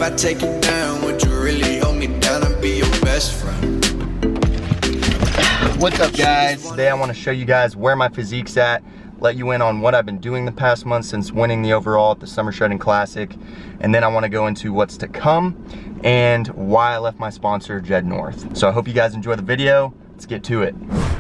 I take you down, would you really hold me down and be your best friend? What's up, guys? Today I want to show you guys where my physique's at, let you in on what I've been doing the past month since winning the overall at the Summer Shredding Classic, and then I want to go into what's to come and why I left my sponsor, Jed North. So I hope you guys enjoy the video. Let's get to it.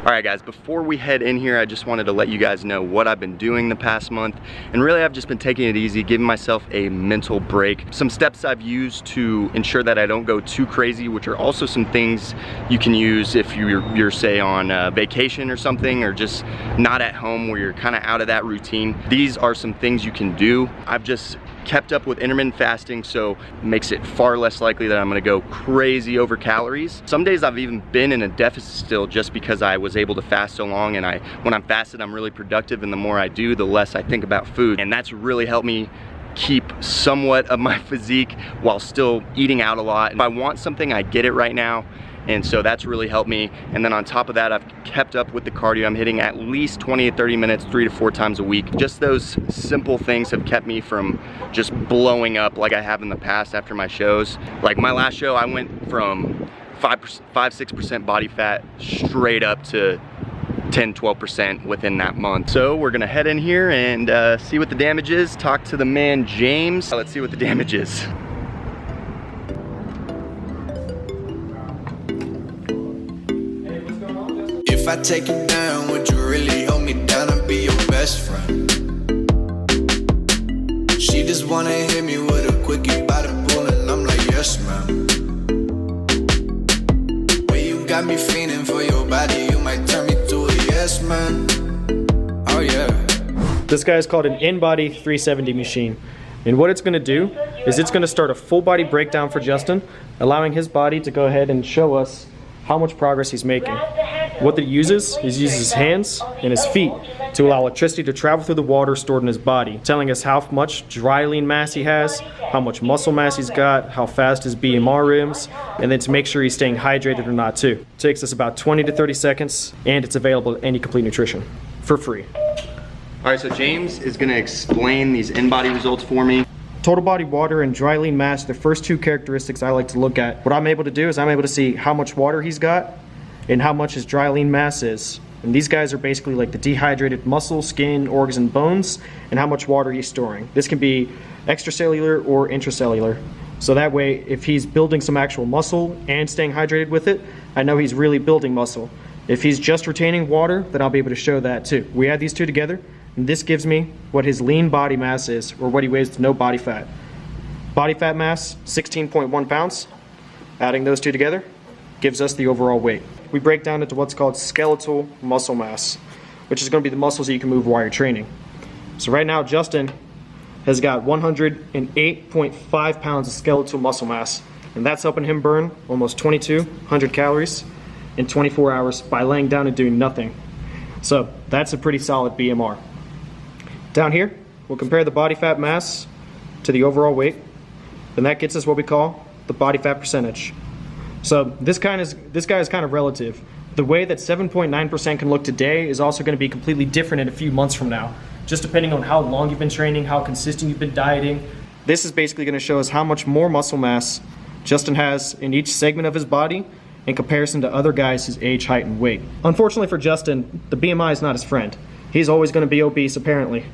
All right, guys, before we head in here, I just wanted to let you guys know what I've been doing the past month. And really, I've just been taking it easy, giving myself a mental break. Some steps I've used to ensure that I don't go too crazy, which are also some things you can use if you're say on vacation or something, or just not at home where you're kind of out of that routine. These are some things you can do. I've just kept up with intermittent fasting, so it makes it far less likely that I'm gonna go crazy over calories. Some days I've even been in a deficit still just because I was able to fast so long, and when I'm fasted, I'm really productive, and the more I do, the less I think about food. And that's really helped me keep somewhat of my physique while still eating out a lot. If I want something, I get it right now. And so that's really helped me. And then on top of that, I've kept up with the cardio. I'm hitting at least 20 to 30 minutes, 3 to 4 times a week. Just those simple things have kept me from just blowing up like I have in the past after my shows. Like my last show, I went from 5-6% body fat straight up to 10-12% within that month. So we're gonna head in here and see what the damage is, talk to the man James. Let's see what the damage is. If I take you down, would you really hold me down and be your best friend? She just wanna hit me with a quickie by the pool, and I'm like, yes, ma'am. Way you got me fiending for your body, you might turn me to a yes, man. Oh yeah. This guy is called an InBody 370 machine. And what it's gonna do is it's gonna start a full body breakdown for Justin, allowing his body to go ahead and show us how much progress he's making. What it uses is his hands and his feet to allow electricity to travel through the water stored in his body, telling us how much dry lean mass he has, how much muscle mass he's got, how fast his BMR is, and then to make sure he's staying hydrated or not too. It takes us about 20 to 30 seconds, and it's available at any Complete Nutrition for free. All right, so James is gonna explain these InBody results for me. Total body water and dry lean mass are the first two characteristics I like to look at. What I'm able to do is I'm able to see how much water he's got and how much his dry lean mass is. And these guys are basically like the dehydrated muscle, skin, organs, and bones, and how much water he's storing. This can be extracellular or intracellular. So that way, if he's building some actual muscle and staying hydrated with it, I know he's really building muscle. If he's just retaining water, then I'll be able to show that too. We add these two together, and this gives me what his lean body mass is, or what he weighs with no body fat. Body fat mass, 16.1 pounds. Adding those two together gives us the overall weight. We break down into what's called skeletal muscle mass, which is going to be the muscles that you can move while you're training. So right now, Justin has got 108.5 pounds of skeletal muscle mass, and that's helping him burn almost 2,200 calories in 24 hours by laying down and doing nothing. So that's a pretty solid BMR. Down here, we'll compare the body fat mass to the overall weight, and that gets us what we call the body fat percentage. So this guy is kind of relative. The way that 7.9% can look today is also going to be completely different in a few months from now, just depending on how long you've been training, how consistent you've been dieting. This is basically going to show us how much more muscle mass Justin has in each segment of his body in comparison to other guys his age, height, and weight. Unfortunately for Justin, the BMI is not his friend. He's always going to be obese, apparently.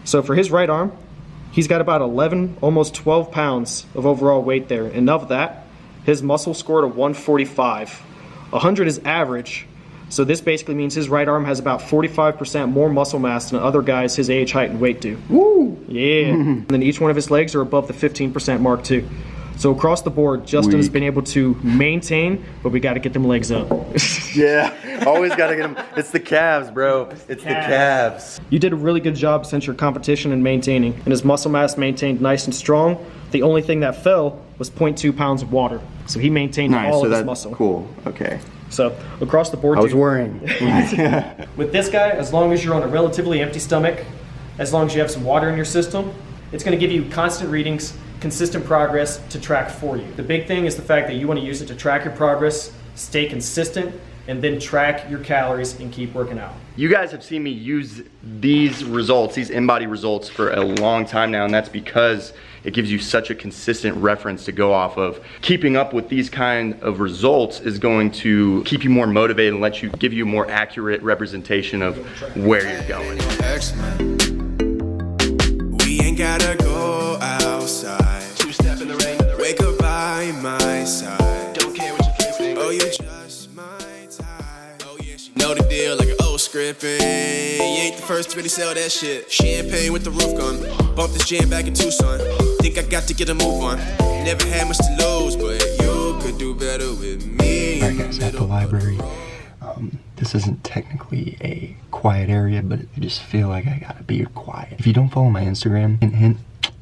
So for his right arm, he's got about 11, almost 12 pounds of overall weight there, and of that, his muscle scored a 145. 100 is average, so this basically means his right arm has about 45% more muscle mass than other guys his age, height, and weight do. Woo! Yeah. And then each one of his legs are above the 15% mark too. So across the board, Justin has been able to maintain, but we got to get them legs up. Yeah, always got to get them. It's the calves, bro. It's the calves. You did a really good job since your competition in maintaining, and his muscle mass maintained nice and strong. The only thing that fell was 0.2 pounds of water. So he maintained all of his muscle. Cool, okay. So across the board, I was worrying. With this guy, as long as you're on a relatively empty stomach, as long as you have some water in your system, it's going to give you constant readings, consistent progress to track for you. The big thing is the fact that you want to use it to track your progress, stay consistent, and then track your calories and keep working out. You guys have seen me use these results, these InBody results, for a long time now, and that's because it gives you such a consistent reference to go off of. Keeping up with these kind of results is going to keep you more motivated and let you give you more accurate representation of where you're going. We ain't gotta go outside. Two-step in the rain. Wake up by my side. Don't care what you think. Oh, you just my type. Oh yeah, she know the deal like an old script. You ain't the first to really sell that shit. Champagne with the roof gone. Bump this jam back in Tucson. Think I got to get a move on. Never had much to lose, but you could do better with me. Alright guys, at the library. This isn't technically a quiet area, but I just feel like I gotta be quiet. If you don't follow my Instagram, hint,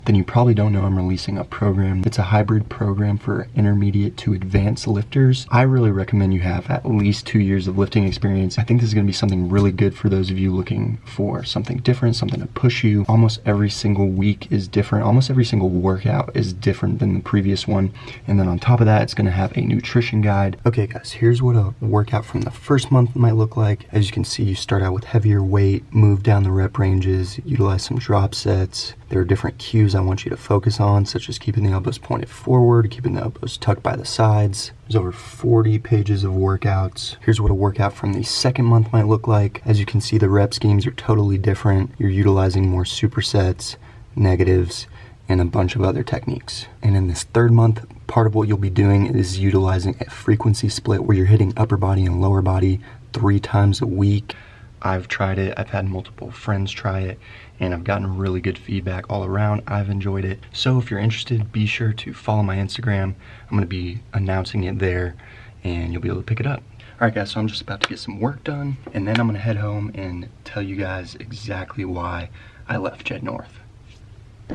then you probably don't know I'm releasing a program. It's a hybrid program for intermediate to advanced lifters. I really recommend you have at least 2 years of lifting experience. I think this is gonna be something really good for those of you looking for something different, something to push you. Almost every single week is different. Almost every single workout is different than the previous one. And then on top of that, it's gonna have a nutrition guide. Okay guys, here's what a workout from the first month might look like. As you can see, you start out with heavier weight, move down the rep ranges, utilize some drop sets. There are different cues I want you to focus on, such as keeping the elbows pointed forward, keeping the elbows tucked by the sides. There's over 40 pages of workouts. Here's what a workout from the second month might look like. As you can see, the rep schemes are totally different. You're utilizing more supersets, negatives, and a bunch of other techniques. And in this third month, part of what you'll be doing is utilizing a frequency split where you're hitting upper body and lower body 3 times a week. I've tried it, I've had multiple friends try it, and I've gotten really good feedback all around. I've enjoyed it. So if you're interested, be sure to follow my Instagram. I'm gonna be announcing it there, and you'll be able to pick it up. All right guys, so I'm just about to get some work done, and then I'm gonna head home and tell you guys exactly why I left Jed North.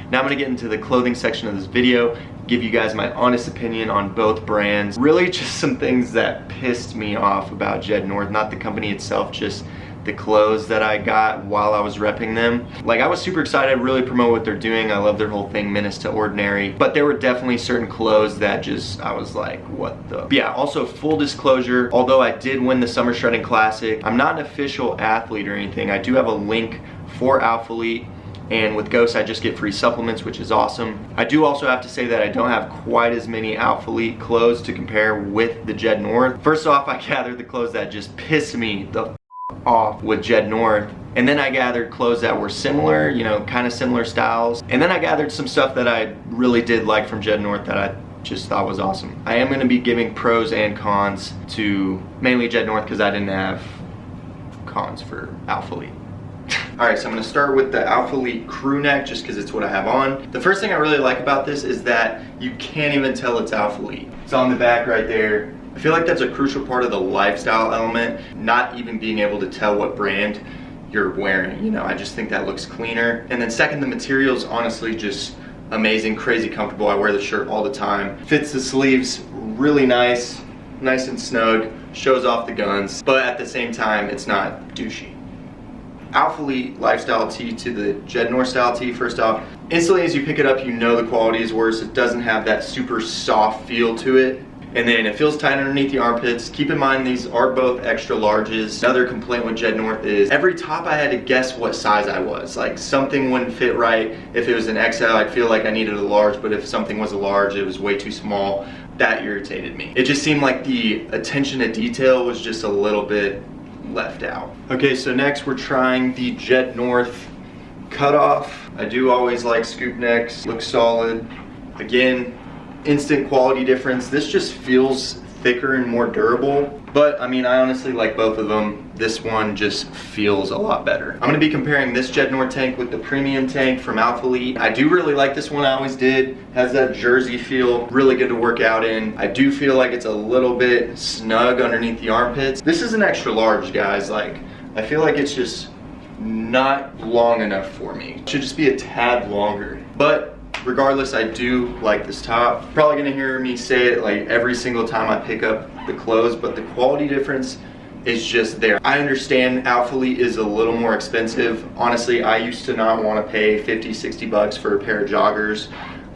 Now I'm gonna get into the clothing section of this video, give you guys my honest opinion on both brands. Really just some things that pissed me off about Jed North, not the company itself, just the clothes that I got while I was repping them. Like, I was super excited, really promote what they're doing. I love their whole thing, menace to ordinary. But there were definitely certain clothes that just, I was like, what the? Yeah, also full disclosure, although I did win the Summer Shredding Classic, I'm not an official athlete or anything. I do have a link for Alphalete, and with Ghost I just get free supplements, which is awesome. I do also have to say that I don't have quite as many Alphalete clothes to compare with the Jed North. First off, I gathered the clothes that just piss me the off with Jed North, and then I gathered clothes that were similar, you know, kind of similar styles, and then I gathered some stuff that I really did like from Jed North that I just thought was awesome. I am going to be giving pros and cons to mainly Jed North because I didn't have cons for Alphalete. Alright, so I'm going to start with the Alphalete crew neck just because it's what I have on. The first thing I really like about this is that you can't even tell it's Alphalete. It's on the back right there. I feel like that's a crucial part of the lifestyle element, not even being able to tell what brand you're wearing. You know, I just think that looks cleaner. And then second, the material's honestly just amazing, crazy comfortable. I wear the shirt all the time. Fits the sleeves really nice and snug, shows off the guns, but at the same time, it's not douchey. Alphalete lifestyle tee to the Jed North style tee. First off, instantly as you pick it up, you know the quality is worse. It doesn't have that super soft feel to it. And then it feels tight underneath the armpits. Keep in mind these are both extra larges. Another complaint with Jed North is every top I had to guess what size I was. Like something wouldn't fit right. If it was an XL, I'd feel like I needed a large, but if something was a large, it was way too small. That irritated me. It just seemed like the attention to detail was just a little bit left out. Okay, so next we're trying the Jed North cutoff. I do always like scoop necks, looks solid. Again, instant quality difference. This just feels thicker and more durable, but I mean, I honestly like both of them. This one just feels a lot better. I'm gonna be comparing this Jed North tank with the premium tank from Alphalete. I do really like this one, I always did. Has that jersey feel, really good to work out in. I do feel like it's a little bit snug underneath the armpits. This is an extra large, guys. Like, I feel like it's just not long enough for me. It should just be a tad longer. But regardless, I do like this top. Probably gonna hear me say it like every single time I pick up the clothes, but the quality difference is just there. I understand Alphalete is a little more expensive. Honestly, I used to not want to pay 50, 60 bucks for a pair of joggers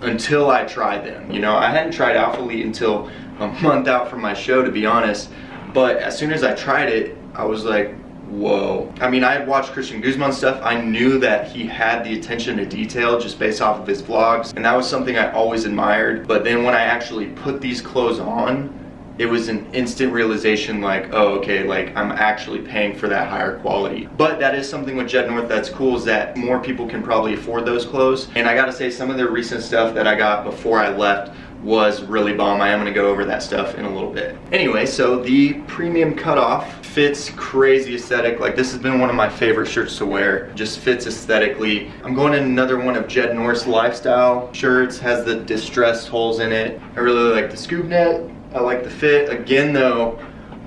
until I tried them. You know, I hadn't tried Alphalete until a month out from my show, to be honest. But as soon as I tried it, I was like, whoa. I mean, I had watched Christian Guzman's stuff. I knew that he had the attention to detail just based off of his vlogs, and that was something I always admired. But then when I actually put these clothes on, it was an instant realization like, oh, okay, like I'm actually paying for that higher quality. But that is something with Jed North that's cool, is that more people can probably afford those clothes. And I gotta say, some of their recent stuff that I got before I left was really bomb. I am gonna go over that stuff in a little bit. Anyway, so the premium cutoff fits crazy aesthetic. Like, this has been one of my favorite shirts to wear. Just fits aesthetically. I'm going in another one of Jed North's lifestyle shirts. Has the distressed holes in it. I really like the scoop neck. I like the fit. Again though,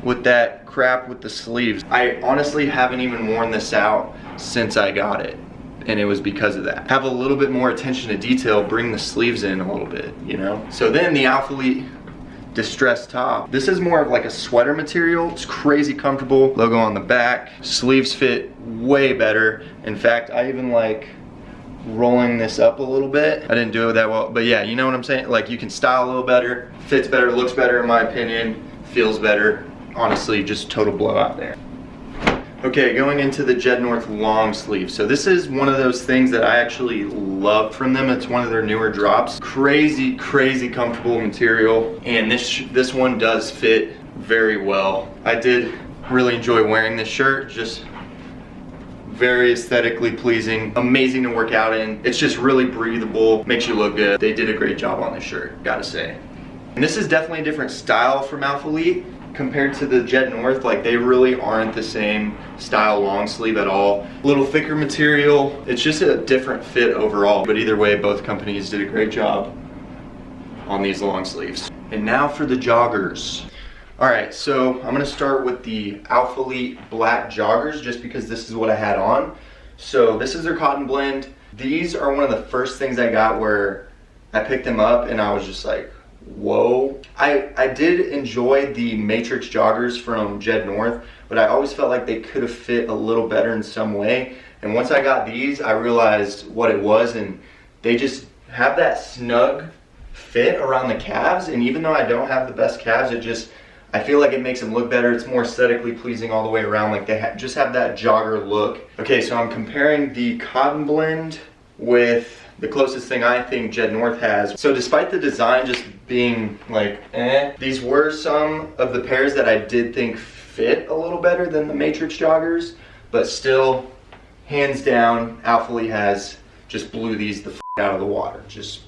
with that crap with the sleeves, I honestly haven't even worn this out since I got it, and it was because of that. Have a little bit more attention to detail, bring the sleeves in a little bit, you know? So then the Alphalete distressed top. This is more of like a sweater material. It's crazy comfortable. Logo on the back. Sleeves fit way better. In fact, I even like rolling this up a little bit. I didn't do it that well, but yeah, you know what I'm saying? Like, you can style a little better, fits better, looks better in my opinion, feels better. Honestly, just total blowout there. Okay, going into the Jed North long sleeve. So this is one of those things that I actually love from them. It's one of their newer drops. Crazy, crazy comfortable material, and this one does fit very well. I did really enjoy wearing this shirt. Just very aesthetically pleasing, amazing to work out in. It's just really breathable, makes you look good. They did a great job on this shirt, gotta say. And this is definitely a different style from Alphalete compared to the Jed North. Like, they really aren't the same style long sleeve at all. A little thicker material. It's just a different fit overall. But either way, both companies did a great job on these long sleeves. And now for the joggers. Alright, so I'm gonna start with the Alphalete black joggers just because this is what I had on. So this is their cotton blend. These are one of the first things I got where I picked them up and I was just like, whoa. I did enjoy the Matrix joggers from Jed North, but I always felt like they could have fit a little better in some way. And once I got these, I realized what it was, and they just have that snug fit around the calves. And even though I don't have the best calves, I feel like it makes them look better. It's more aesthetically pleasing all the way around. Like, they just have that jogger look. Okay, so I'm comparing the cotton blend with the closest thing I think Jed North has. So despite the design just being like, these were some of the pairs that I did think fit a little better than the Matrix joggers, but still, hands down, Alphalete has just blew these the f out of the water. Just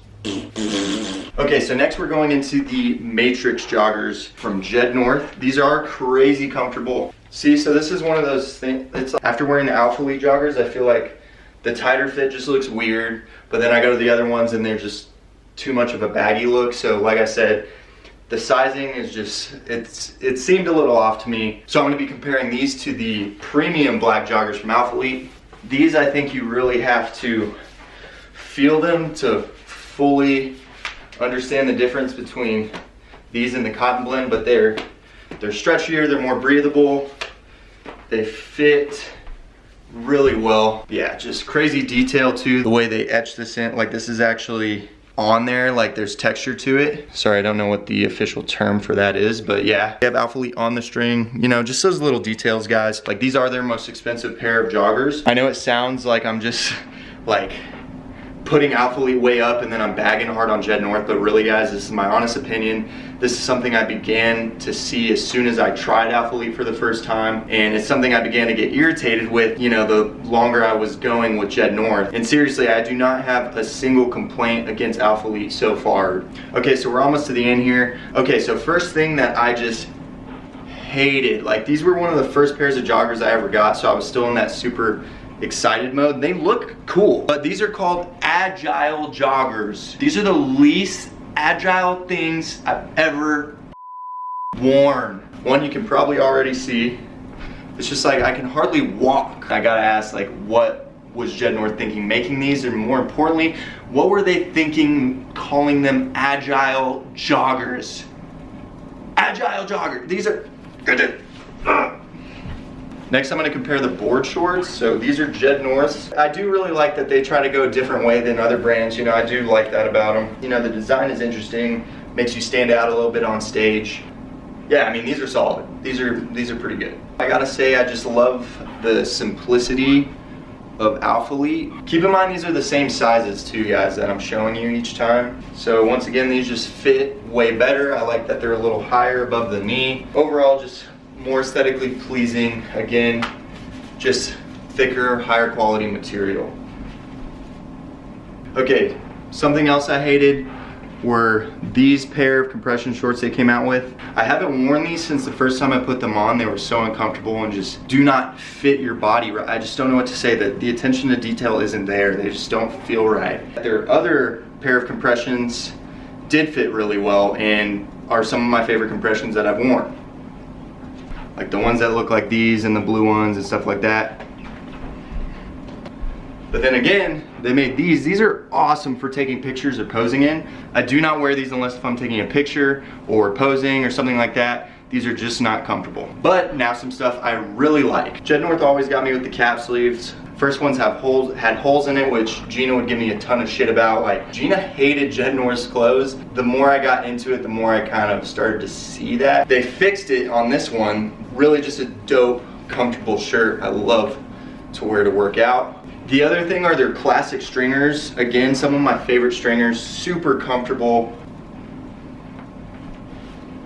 okay, so next we're going into the Matrix joggers from Jed North. These are crazy comfortable. See, so this is one of those things, it's like, after wearing the Alphalete joggers, I feel like the tighter fit just looks weird, but then I go to the other ones and they're just too much of a baggy look. So like I said, the sizing is just, it seemed a little off to me. So I'm gonna be comparing these to the premium black joggers from Alphalete. These, I think you really have to feel them to fully understand the difference between these and the cotton blend, but they're stretchier, they're more breathable, they fit really well. Yeah, just crazy detail too, the way they etch this in. Like, this is actually on there, like there's texture to it. Sorry, I don't know what the official term for that is, but yeah. They have Alphalete on the string, you know, just those little details, guys. Like, these are their most expensive pair of joggers. I know it sounds like I'm just like putting Alphalete way up and then I'm bagging hard on Jed North, but really, guys, this is my honest opinion. This is something I began to see as soon as I tried Alphalete for the first time, and it's something I began to get irritated with, you know, the longer I was going with Jed North. And seriously, I do not have a single complaint against Alphalete so far. Okay, so we're almost to the end here. Okay, so first thing that I just hated, like, these were one of the first pairs of joggers I ever got, so I was still in that super excited mode. They look cool, but these are called agile joggers. These are the least agile things I've ever worn. One, you can probably already see, it's just like I can hardly walk. I gotta ask, like, what was Jed North thinking making these, and more importantly, what were they thinking calling them agile joggers? Agile jogger. These are Next, I'm going to compare the board shorts. So these are Jed North's. I do really like that they try to go a different way than other brands. You know, I do like that about them. You know, the design is interesting, makes you stand out a little bit on stage. yeah, I mean, these are solid. These are pretty good. I gotta say, I just love the simplicity of Alphalete. Keep in mind, these are the same sizes too, guys, that I'm showing you each time. So once again, these just fit way better. I like that they're a little higher above the knee. Overall, just more aesthetically pleasing. Again, just thicker, higher quality material. Okay, something else I hated were these pair of compression shorts they came out with. I haven't worn these since the first time I put them on. They were so uncomfortable and just do not fit your body right. I just don't know what to say. That the attention to detail isn't there. They just don't feel right. Their other pair of compressions did fit really well and are some of my favorite compressions that I've worn. Like the ones that look like these and the blue ones and stuff like that. But then again, they made these. These are awesome for taking pictures or posing in. I do not wear these unless if I'm taking a picture or posing or something like that. These are just not comfortable. But now some stuff I really like. Jed North always got me with the cap sleeves. First ones had holes in it, which Gina would give me a ton of shit about. Like, Gina hated Jed North's clothes. The more I got into it, the more I kind of started to see that. They fixed it on this one. Really just a dope, comfortable shirt I love to wear to work out. The other thing are their classic stringers. Again, some of my favorite stringers, super comfortable.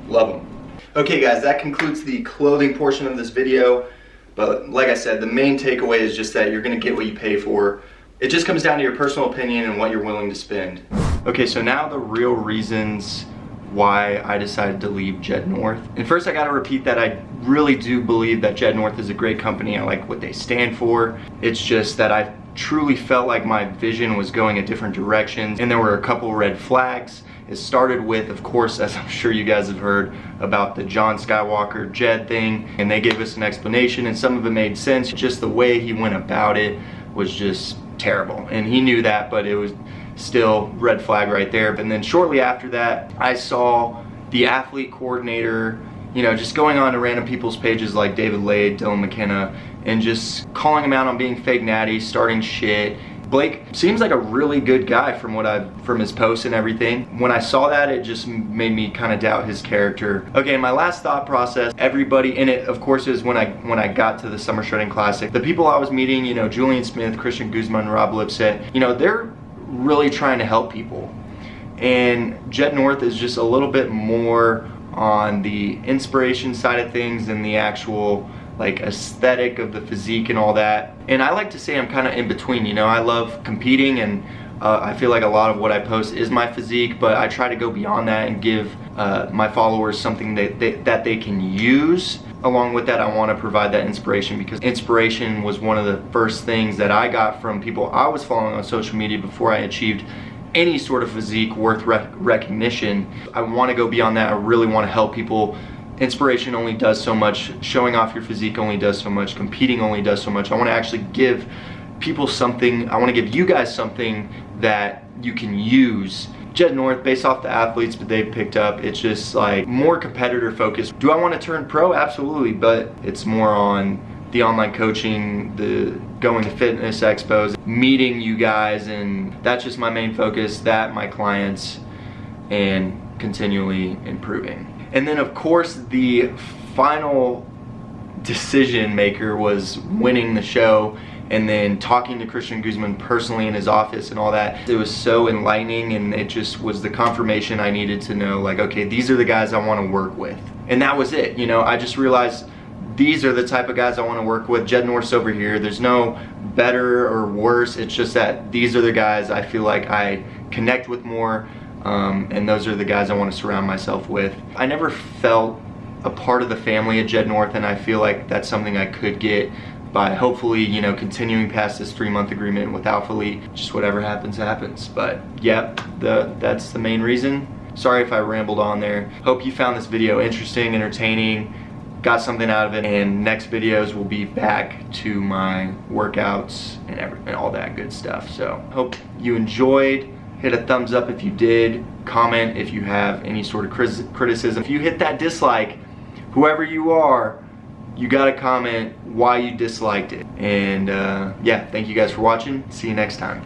Love them. Okay guys, that concludes the clothing portion of this video. But like I said, the main takeaway is just that you're gonna get what you pay for. It just comes down to your personal opinion and what you're willing to spend. Okay, so now the real reasons why I decided to leave Jed North. And first I gotta repeat that I really do believe that Jed North is a great company. I like what they stand for. It's just that I truly felt like my vision was going a different direction, and there were a couple red flags. It started with, of course, as I'm sure you guys have heard, about the John Skywalker Jed thing, and they gave us an explanation and some of it made sense. Just the way he went about it was just terrible, and he knew that, but it was still red flag right there. And then shortly after that, I saw the athlete coordinator, you know, just going on to random people's pages like David Lade, Dylan McKenna, and just calling him out on being fake natty, starting shit. Blake seems like a really good guy from his posts and everything. When I saw that, it just made me kind of doubt his character. Okay, my last thought process, everybody in it, of course, is when I got to the Summer Shredding Classic. The people I was meeting, you know, Julian Smith, Christian Guzman, Rob Lipset, you know, they're really trying to help people. And Jed North is just a little bit more on the inspiration side of things than the actual like aesthetic of the physique and all that. And I like to say I'm kind of in between, you know. I love competing, and I feel like a lot of what I post is my physique, but I try to go beyond that and give my followers something that they can use. Along with that, I want to provide that inspiration, because inspiration was one of the first things that I got from people I was following on social media before I achieved any sort of physique worth recognition. I want to go beyond that. I really want to help people. Inspiration only does so much. Showing off your physique only does so much. Competing only does so much. I want to actually give people something. I want to give you guys something that you can use. Jed North, based off the athletes that they've picked up, it's just like more competitor focused. Do I want to turn pro? Absolutely, but it's more on the online coaching, the going to fitness expos, meeting you guys, and that's just my main focus, that, my clients, and continually improving. And then of course the final decision maker was winning the show, and then talking to Christian Guzman personally in his office and all that. It was so enlightening, and it just was the confirmation I needed to know, like, okay, these are the guys I want to work with. And that was it, you know. I just realized these are the type of guys I want to work with. Jed North's over here. There's no better or worse. It's just that these are the guys I feel like I connect with more, and those are the guys I want to surround myself with. I never felt a part of the family at Jed North, and I feel like that's something I could get by hopefully, you know, continuing past this 3-month agreement with Alphalete. Just whatever happens, happens. But yeah, that's the main reason. Sorry if I rambled on there. Hope you found this video interesting, entertaining, got something out of it, and next videos will be back to my workouts and all that good stuff. So hope you enjoyed. Hit a thumbs up if you did. Comment if you have any sort of criticism. If you hit that dislike, whoever you are, you gotta comment why you disliked it. And yeah, thank you guys for watching. See you next time.